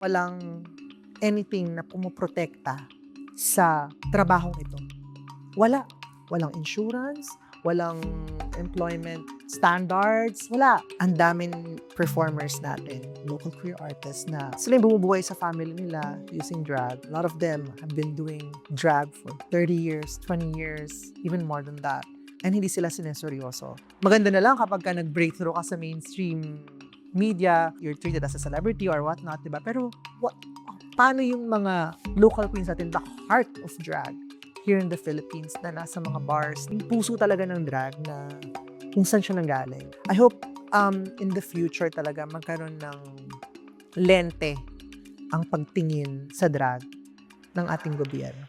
Walang anything na pumoprotekta sa trabahong ito. Wala. Walang insurance, walang employment standards, wala. Ang daming performers natin, local queer artists na sila yung bumubuhay sa family nila using drag. A lot of them have been doing drag for 30 years, 20 years, even more than that. And hindi sila sineseryoso. Maganda na lang kapag ka nag-breakthrough ka sa mainstream media, you're treated as a celebrity or whatnot, diba? Pero paano yung mga local queens natin, the heart of drag here in the Philippines na nasa mga bars, yung puso talaga ng drag na kung saan siya nanggaling. I hope in the future talaga magkaroon ng lente ang pagtingin sa drag ng ating gobyerno.